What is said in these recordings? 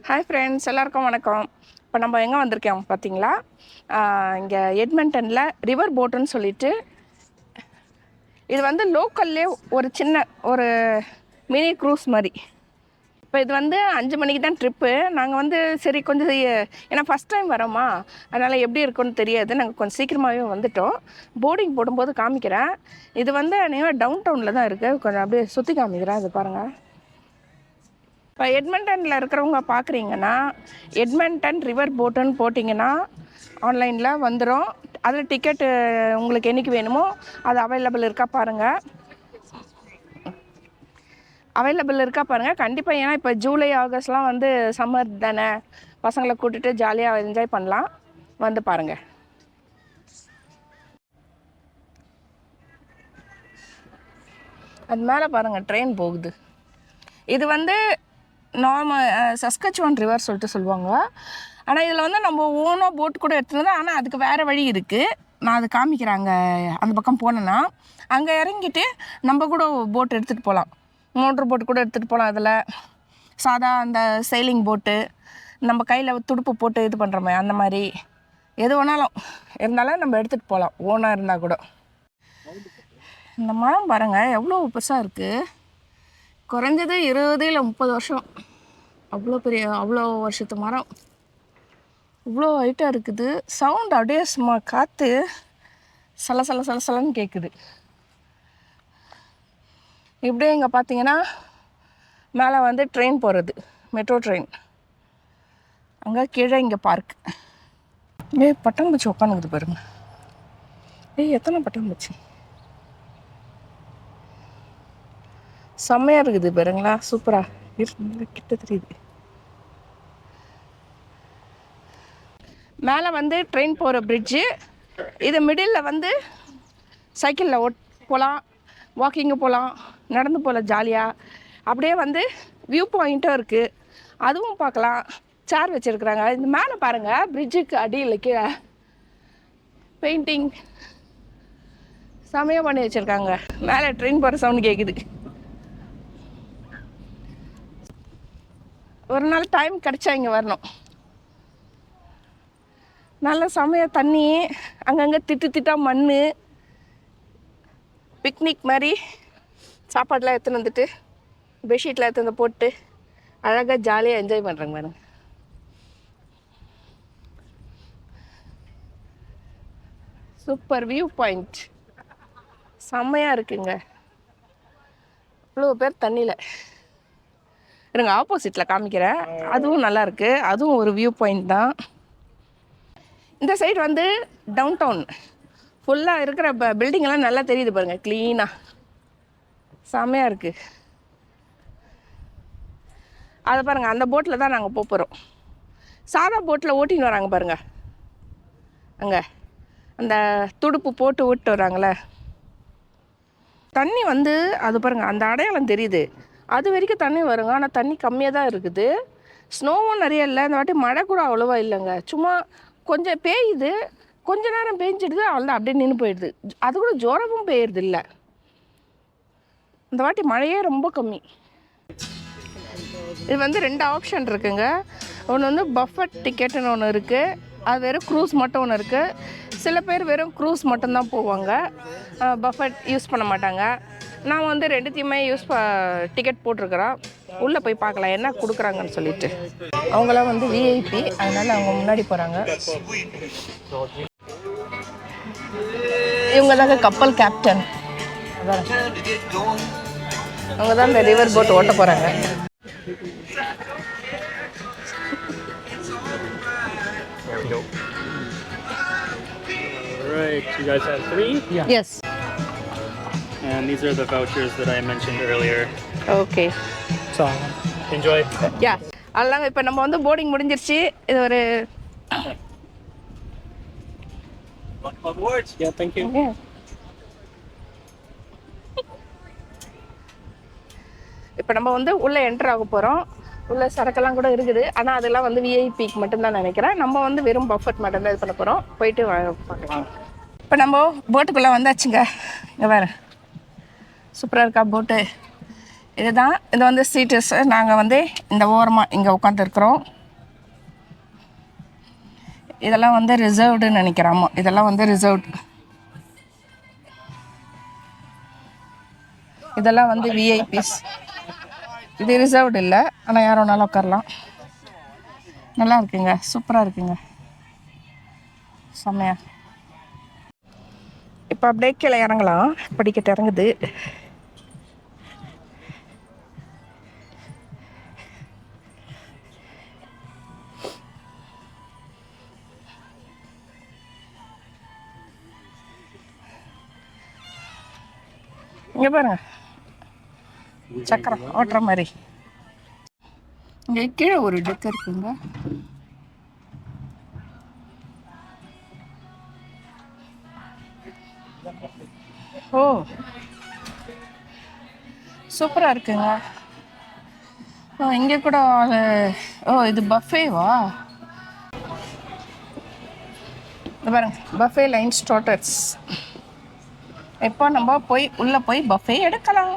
Hi friends, எல்லாருக்கும் வணக்கம். இப்போ நம்ம எங்கே வந்திருக்கோம் பார்த்தீங்களா? இங்கே எட்மண்டனில் ரிவர் போட்டுன்னு சொல்லிட்டு, இது வந்து லோக்கல்லே ஒரு சின்ன ஒரு மினி க்ரூஸ் மாதிரி. இப்போ இது வந்து 5 மணிக்கு தான் ட்ரிப்பு. நாங்கள் வந்து சரி கொஞ்சம் ஏன்னா ஃபஸ்ட் டைம் வரோமா, அதனால் எப்படி இருக்குன்னு தெரியாது. நாங்கள் கொஞ்சம் சீக்கிரமாகவே வந்துவிட்டோம். போர்டிங் போடும்போது காமிக்கிறேன். இது வந்து நீங்கள் டவுன் டவுனில் தான் இருக்குது. கொஞ்சம் அப்படியே சுற்றி காமிக்கிறேன். இது பாருங்கள். இப்போ எட்மண்டனில் இருக்கிறவங்க பார்க்குறீங்கன்னா, எட்மண்டன் ரிவர் போட்டுன்னு போட்டிங்கன்னா ஆன்லைனில் வந்துடும். அதில் டிக்கெட்டு உங்களுக்கு என்றைக்கு வேணுமோ அது அவைலபிள் இருக்கா பாருங்கள். கண்டிப்பாக. ஏன்னா இப்போ ஜூலை ஆகஸ்ட்லாம் வந்து சம்மர் தானே, பசங்களை கூட்டிகிட்டு ஜாலியாக என்ஜாய் பண்ணலாம். வந்து பாருங்கள். அது மேலே பாருங்கள், ட்ரெயின் போகுது. இது வந்து நார்மல் சஸ்கச்சுவான் ரிவர் சொல்லிட்டு சொல்லுவாங்க. ஆனால் இதில் வந்து நம்ம ஓனாக போட் கூட எடுத்துகிட்டு தான், ஆனால் அதுக்கு வேறு வழி இருக்குது. நான் அது காமிக்கிறேன். அந்த பக்கம் போனேன்னா அங்கே இறங்கிட்டு நம்ம கூட போட் எடுத்துகிட்டு போகலாம். மோட்ரு போட்டு கூட எடுத்துகிட்டு போகலாம். அதில் சாதா அந்த செயிலிங் போட்டு நம்ம கையில் துடுப்பு போட்டு இது பண்ணுறோமே, அந்த மாதிரி எது வேணாலும் இருந்தாலும் நம்ம எடுத்துகிட்டு போகலாம், ஓனாக இருந்தால் கூட. இந்த மரம் பாருங்கள் எவ்வளோ பெருசாக இருக்குது. குறைஞ்சது 20 இல்லை 30 வருஷம். அவ்வளோ வருஷத்து மரம். இவ்வளோ ஹைட்டாக இருக்குது. சவுண்ட் அப்படியே சும்மா காற்று சலன்னு கேட்குது. இப்படியே இங்கே பார்த்தீங்கன்னா மேலே வந்து ட்ரெயின் போகிறது, மெட்ரோ ட்ரெயின். அங்கே கீழே இங்கே பார்க். பட்டாம்பூச்சி உட்காந்துக்குது பாருங்க. எத்தனை பட்டாம்பூச்சி செம்மையாக இருக்குது பாருங்களா. சூப்பராக கிட்ட தெரியுது. மேலே வந்து ட்ரெயின் போகிற பிரிட்ஜு. இது மிடில் வந்து சைக்கிளில் போகலாம், வாக்கிங்கு போகலாம், நடந்து போகலாம் ஜாலியாக. அப்படியே வந்து வியூ பாயிண்ட்டும் இருக்குது, அதுவும் பார்க்கலாம். சேர் வச்சுருக்குறாங்க. இந்த மேலே பாருங்கள், பிரிட்ஜுக்கு அடியில் கீழே பெயிண்டிங் செமையாக பண்ணி வச்சுருக்காங்க. மேலே ட்ரெயின் போகிற சவுண்டு கேட்குது. ஒரு நாள் டைம் கிடச்சா இங்கே வரணும். நல்ல செமையாக தண்ணி, அங்கங்கே திட்டாக மண், பிக்னிக் மாதிரி சாப்பாடெலாம் எடுத்துன்னு வந்துட்டு பெட்ஷீட்லாம் எடுத்து வந்து போட்டு அழகாக ஜாலியாக என்ஜாய் பண்ணுறாங்க பாருங்க. சூப்பர் வியூ பாயிண்ட், செம்மையாக இருக்குங்க. இவ்வளோ பேர் தண்ணியில் இருங்க. ஆப்போசிட்டில் காமிக்கிறேன், அதுவும் நல்லாயிருக்கு. அதுவும் ஒரு வியூ பாயிண்ட் தான். இந்த சைடு வந்து டவுன் டவுன் ஃபுல்லாக இருக்கிற பில்டிங்கெல்லாம் நல்லா தெரியுது பாருங்கள், க்ளீனாக செம்மையாக இருக்குது. அதை பாருங்கள், அந்த போட்டில் தான் நாங்கள் போகிறோம். சாதா போட்டில் ஓட்டின்னு வராங்க பாருங்கள். அங்கே அந்த துடுப்பு போட்டு ஓட்டு வராங்களே, தண்ணி வந்து அது பாருங்கள், அந்த அடையாளம் தெரியுது. அது வரைக்கும் தண்ணி வருங்க, ஆனால் தண்ணி கம்மியாக தான் இருக்குது. ஸ்னோவும் நிறைய இல்லை. இந்த வாட்டி மழை கூட அவ்வளோவா இல்லைங்க. சும்மா கொஞ்சம் பெய்யுது, கொஞ்ச நேரம் பெஞ்சிடுது, அவ்வளோதான் அப்படியே நின்று போயிடுது. அது கூட ஜோரமும் பெய்யுறது இல்லை. இந்த வாட்டி மழையே ரொம்ப கம்மி. இது வந்து 2 ஆப்ஷன் இருக்குங்க. ஒன்று வந்து பஃபட் டிக்கெட்டுன்னு ஒன்று இருக்குது, அது வெறும் க்ரூஸ் மட்டும் ஒன்று இருக்குது. சில பேர் வெறும் க்ரூஸ் மட்டும்தான் போவாங்க, பஃபட் யூஸ் பண்ண மாட்டாங்க. நான் வந்து 2த்தையுமே டிக்கெட் போட்டிருக்கிறோம். உள்ளே போய் பார்க்கலாம் என்ன கொடுக்குறாங்கன்னு சொல்லிட்டு. அவங்களாம் வந்து விஐபி, அதனால் அவங்க முன்னாடி போகிறாங்க. இவங்க தாங்க கப்பல் கேப்டன். அவங்க தான் இந்த ரிவர் போட் ஓட்ட போகிறாங்க. Alright, you guys have 3? Yeah. Yes. And these are the vouchers that I mentioned earlier. Okay. So, enjoy. Yeah. அதாங்க இப்போ நம்ம வந்து போர்டிங் முடிஞ்சிருச்சு. இது ஒரு Yeah, thank you. இப்போ நம்ம வந்து உள்ளே என்டர் ஆக போகிறோம். உள்ளே சரக்கெல்லாம் கூட இருக்குது, ஆனால் அதெல்லாம் வந்து விஐபிக்கு மட்டும்தான் நினைக்கிறேன். நம்ம வந்து வெறும் பஃபட் மட்டும்தான் இது பண்ண போகிறோம். போயிட்டு பார்க்கலாம். இப்போ நம்ம போட்டுக்குள்ளே வந்தாச்சுங்க. இங்கே வேறு சூப்பராக இருக்கா போட்டு. இதுதான் இது வந்து சீட்டர்ஸ். நாங்கள் வந்து இந்த ஓரமாக இங்கே உட்காந்துருக்குறோம். இதெல்லாம் வந்து ரிசர்வ்டுன்னு நினைக்கிறோமா, இதெல்லாம் வந்து ரிசர்வ்டு. இதெல்லாம் வந்து விஐபிஸ். இது ரிசர்வ்டு இல்லை, ஆனால் யார் வேணாலும் உட்காரலாம். நல்லா இருக்குங்க, சூப்பராக இருக்குங்க, செம்மையா. இப்போ அப்படியே கீழே இறங்கலாம், படிக்கட்டு இறங்குது. இங்கே பாருங்க, சக்கரம் ஓட்டுற மாதிரி. இங்கே கீழே ஒரு டெக் இருக்குங்க. ஓ சூப்பராக இருக்குங்க. ஓ இங்கே கூட ஓ இது பஃபேவா? பாருங்க, பஃபே லைன் ஸ்டார்டர்ஸ். இப்போ நம்ம போய் உள்ளே போய் பஃபே எடுக்கலாம்.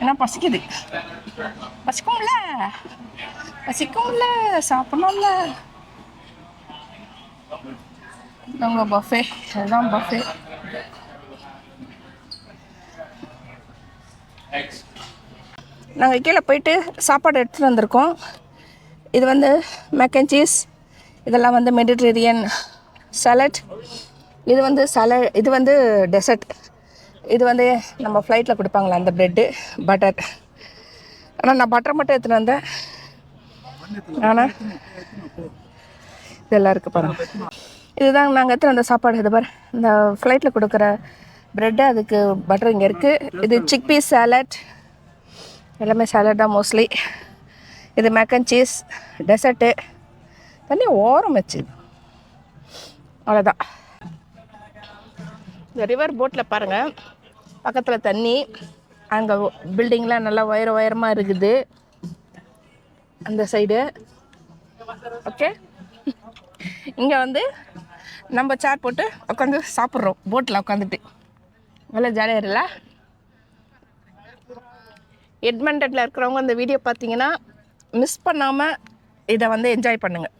ஏன்னா பசிக்குது, பசிக்கும்ல பசிக்கும்ல, சாப்பிடணும்ல. நம்ம பஃபே, அதுதான் பஃபே. நாங்கள் கீழே போயிட்டு சாப்பாடு எடுத்துகிட்டு வந்திருக்கோம். இது வந்து மேக் அண்ட் சீஸ், இதெல்லாம் வந்து மெடிட்ரேனியன் சாலட். இது வந்து இது வந்து டெசர்ட். இது வந்து நம்ம ஃப்ளைட்டில் கொடுப்பாங்களா அந்த ப்ரெட்டு, பட்டர். ஆனால் நான் பட்டர் மட்டும் எடுத்துகிட்டு வந்தேன். ஆனால் இதெல்லாம் இருக்குது பாருங்கள். இதுதான் நாங்கள் எடுத்துகிட்டு வந்த சாப்பாடு. இது பாரு, இந்த ஃப்ளைட்டில் கொடுக்குற ப்ரெட்டு, அதுக்கு பட்டர் இங்கே இருக்குது. இது சிக் பீஸ் சாலட், எல்லாமே சாலட் தான் மோஸ்ட்லி. இது மேக் அண்ட் சீஸ், டெசர்ட்டு. தண்ணி ஓரம் வச்சு, அவ்வளோதான். இந்த ரிவர் போட்டில் பாருங்கள், பக்கத்தில் தண்ணி, அங்கே பில்டிங்லாம் நல்லா உயரமாக இருக்குது அந்த சைடு. ஓகே, இங்கே வந்து நம்ம சேர் போட்டு உட்காந்து சாப்பிட்றோம் போட்டில் உட்காந்துட்டு. நல்லா ஜாலியாக இருல. எட்மண்டனில் இருக்கிறவங்க இந்த வீடியோ பார்த்தீங்கன்னா மிஸ் பண்ணாமல் இதை வந்து என்ஜாய் பண்ணுங்கள்.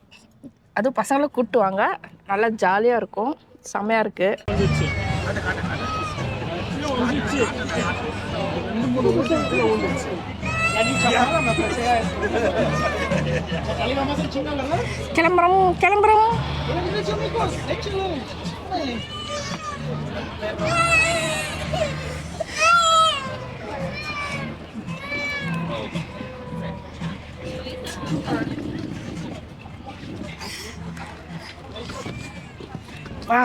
அதுவும் பசங்களை கூப்பிட்டுவாங்க, நல்லா ஜாலியாக இருக்கும், செம்மையாக இருக்குது. கிளம்புறோம். வா.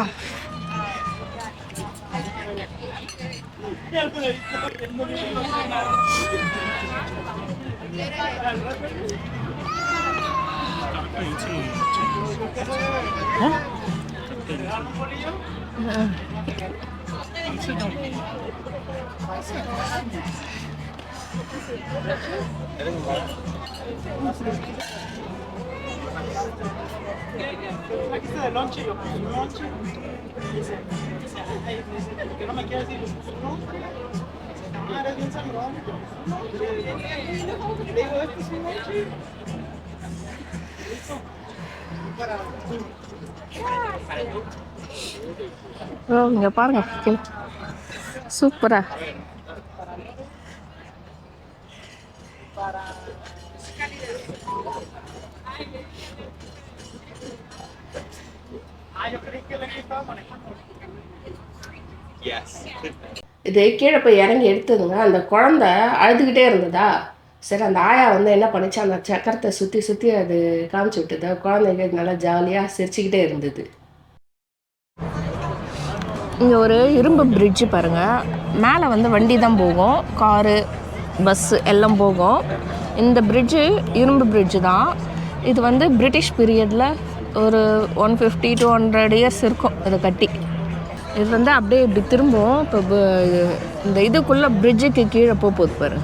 இங்க பாருங்க, சூப்பரா. இது கீழே போய் இறங்கி எடுத்ததுங்க. அந்த குழந்தை அழுதுகிட்டே இருந்ததா, சரி அந்த ஆயா வந்து என்ன பண்ணிச்சு, அந்த சக்கரத்தை சுற்றி சுற்றி அது காமிச்சு விட்டுது. குழந்தைங்க நல்லா ஜாலியாக சிரிச்சுக்கிட்டே இருந்தது. இங்கே ஒரு இரும்பு பிரிட்ஜு பாருங்கள். மேலே வந்து வண்டி தான் போகும், காரு பஸ்ஸு எல்லாம் போகும். இந்த பிரிட்ஜு இரும்பு பிரிட்ஜு தான். இது வந்து பிரிட்டிஷ் பீரியடில் ஒரு 150-200 இயர்ஸ் இருக்கும் இதை கட்டி. இது வந்து அப்படியே இப்படி திரும்பவும். இப்போ இந்த இதுக்குள்ளே பிரிட்ஜுக்கு கீழே போகுது பாருங்க.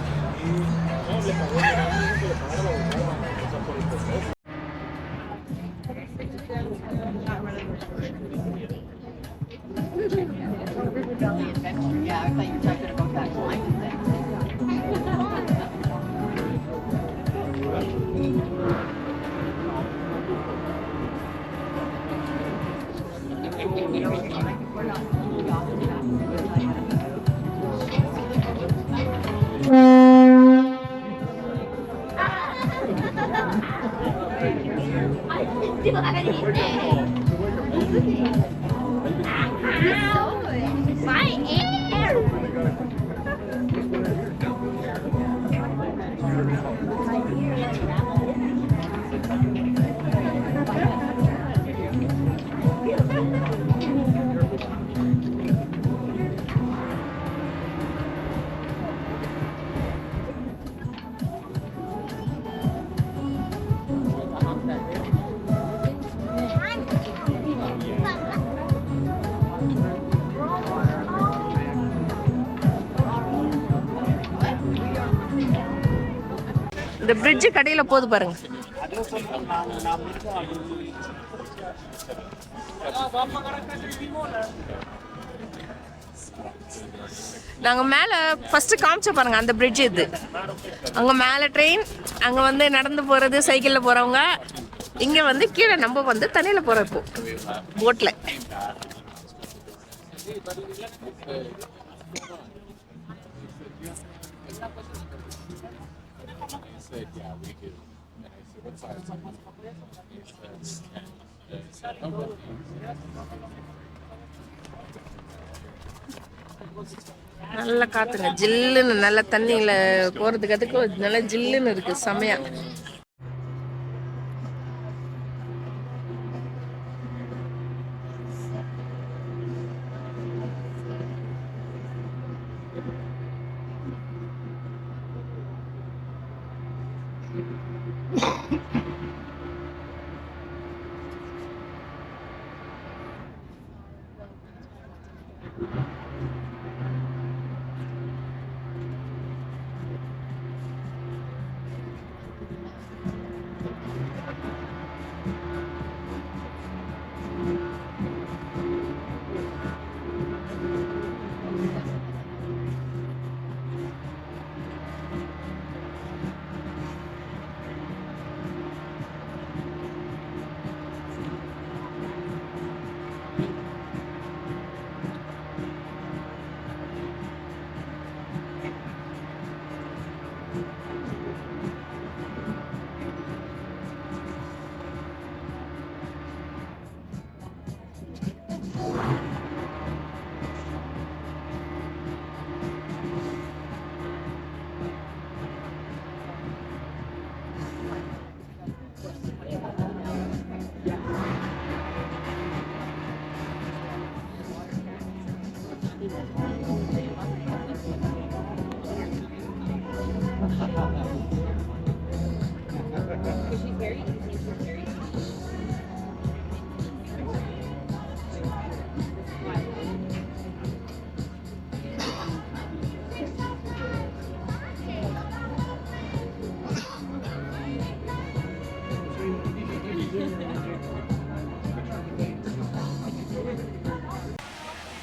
இந்த பிரிட்ஜு கடையில் போகுது பாருங்க. நாங்கள் மேலே ஃபஸ்ட்டு காமிச்ச பாருங்க அந்த பிரிட்ஜ். இது அங்கே மேலே ட்ரெயின், அங்கே வந்து நடந்து போகிறது, சைக்கிளில் போகிறவங்க. இங்கே வந்து கீழே நம்ம வந்து தண்ணியில் போகிறப்போ போட்டில். நல்ல காத்துங்க, ஜில்லுன்னு நல்ல தண்ணியில் போகிறதுக்கு அதுக்கு நல்லா ஜில்லுன்னு இருக்குது, செமையா.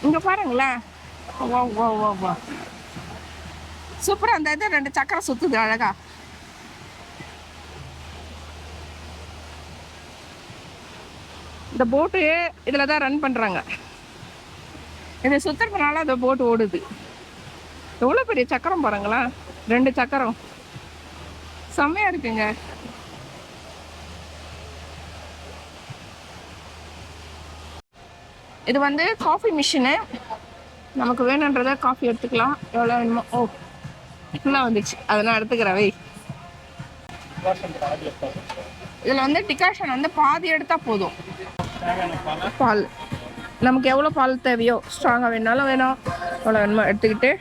இங்கே பாருங்களேன், வா வா வா வா, சூப்பராக. அந்த இது 2 சக்கரம் சுற்றுது அழகா. இந்த போட்டு இதில் தான் ரன் பண்ணுறாங்க. இதை சுற்றுறதுனால அந்த போட்டு ஓடுது. எவ்வளோ பெரிய சக்கரம் பாருங்களா, 2 சக்கரம், செம்மையாக இருக்குங்க. இது வந்து காஃபி மிஷினு. நமக்கு வேணுன்றத காஃபி எடுத்துக்கலாம், எவ்வளோ வேணுமோ. ஓ, ஃபுல்லாக வந்துச்சு, அதெல்லாம் எடுத்துக்கிறேன். வை, இதில் வந்து டிகாஷன் வந்து பாதி எடுத்தால் போதும். பால் நமக்கு எவ்வளோ பால் தேவையோ, ஸ்ட்ராங்காக வேணாலும் வேணும், எவ்வளோ வேணுமோ எடுத்துக்கிட்டு.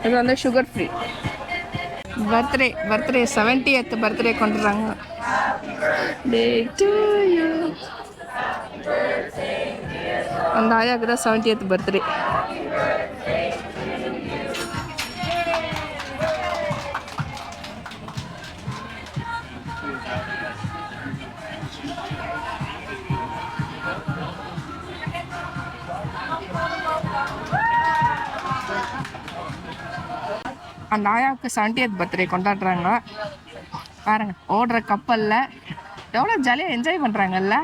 இது வந்து sugar free. Birthday 70th birthday கொண்டுறாங்க. Day to you. அந்த ஆயாவுக்கு தான் 70th பர்த்டே. அந்த ஆயாவுக்கு 70th பர்த்டே கொண்டாடுறாங்க பாருங்க. ஓடுற கப்பலில் எவ்வளோ ஜாலியாக என்ஜாய் பண்ணுறாங்கல்ல,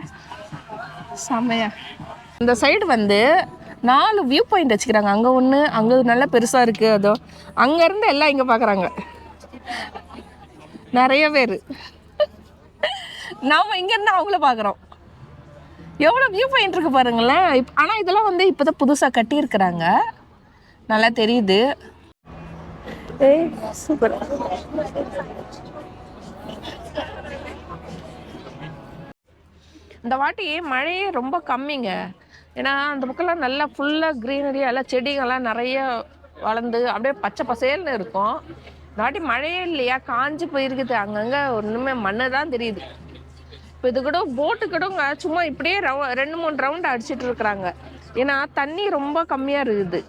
செம்மையா. இந்த சைடு வந்து 4 வியூ பாயிண்ட் வச்சுக்கிறாங்க. அங்கே ஒன்று, அங்கே நல்லா பெருசாக இருக்குது. அதோ அங்கேருந்து எல்லாம் இங்கே பார்க்குறாங்க நிறைய பேர். நாம் இங்கேருந்து அவங்கள பார்க்குறோம். எவ்வளோ வியூ பாயிண்ட் இருக்குது பாருங்களேன். ஆனால் இதெல்லாம் வந்து இப்போ தான் புதுசாக கட்டியிருக்கிறாங்க, நல்லா தெரியுது. ஏய் சூப்பர். இந்த வாட்டி மழையே ரொம்ப கம்மிங்க. ஏன்னா அந்த பக்கம்லாம் நல்லா ஃபுல்லாக க்ரீனரி, எல்லாம் செடிகள்லாம் நிறைய வளர்ந்து அப்படியே பச்சை பசேல்னு இருக்கும். இந்த வாட்டி மழையே இல்லையா, காஞ்சி போயிருக்குது. அங்கங்கே ஒன்றுமே மண்ணு தான் தெரியுது. இப்போ இது கூட போட்டு கூடங்க சும்மா இப்படியே 2-3 ரவுண்டு அடிச்சிட்டு இருக்கிறாங்க. ஏன்னா தண்ணி ரொம்ப கம்மியாக இருக்குது.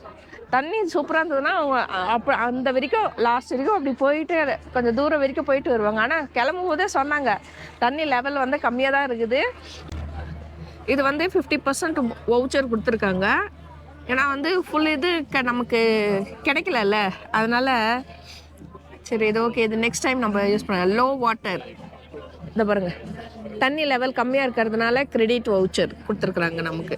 தண்ணி சூப்பராக இருந்ததுன்னா அவங்க அப்போ அந்த வரைக்கும் லாஸ்ட் வரைக்கும் அப்படி போயிட்டு கொஞ்சம் தூரம் வரைக்கும் போயிட்டு வருவாங்க. ஆனால் கிளம்பும் போதே சொன்னாங்க தண்ணி லெவல் வந்து கம்மியாக தான் இருக்குது. இது வந்து 50% வவுச்சர் கொடுத்துருக்காங்க. ஏன்னா வந்து ஃபுல் இது நமக்கு கிடைக்கலல்ல, அதனால் சரி இது ஓகே, இது நெக்ஸ்ட் டைம் நம்ம யூஸ் பண்ணலாம். லோ வாட்டர், இந்த பாருங்கள், தண்ணி லெவல் கம்மியாக இருக்கிறதுனால கிரெடிட் வவுச்சர் கொடுத்துருக்குறாங்க நமக்கு.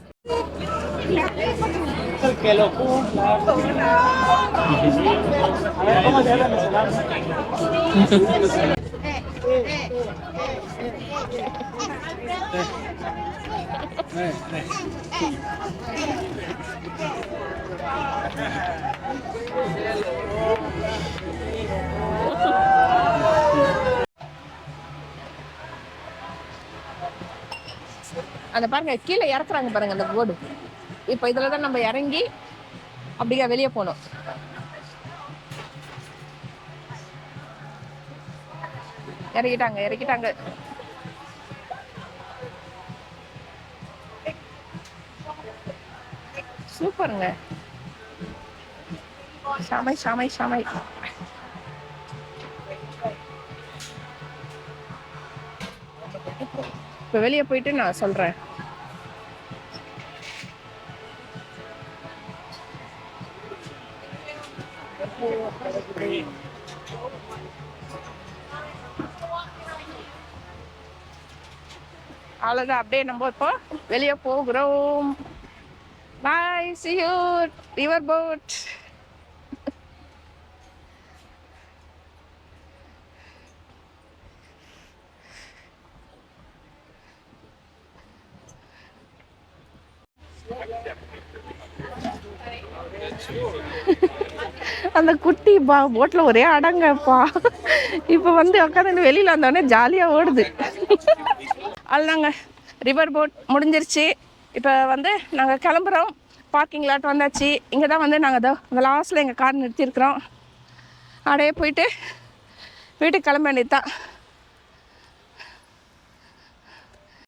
அந்த பாருங்க கீழே இறக்குறாங்க பாருங்க அந்த போர்டு. இப்போ இதில் தான் நம்ம இறங்கி அப்படியே வெளியே போனோம். இறக்கிட்டாங்க. சூப்பருங்க, சமை. இப்போ வெளியே போயிட்டு நான் சொல்கிறேன். அவ்வளோதான், அப்படியே நம்ம இப்போ வெளியே போகிறோம். பாய், see you river boat. அந்த குட்டி போட்டில் ஒரே அடங்கப்பா. இப்போ வந்து உட்காந்து வெளியில் வந்தோடனே ஜாலியாக ஓடுது. அதுதாங்க ரிவர் போட் முடிஞ்சிருச்சு. இப்போ வந்து நாங்கள் கிளம்புறோம். பார்க்கிங் லாட் வந்தாச்சு. இங்கே தான் வந்து நாங்கள் அந்த லாஸ்ட்டில் எங்கள் கார் நிறுத்தியிருக்கிறோம். அப்படியே போயிட்டு வீட்டுக்கு கிளம்ப வேண்டியது தான்.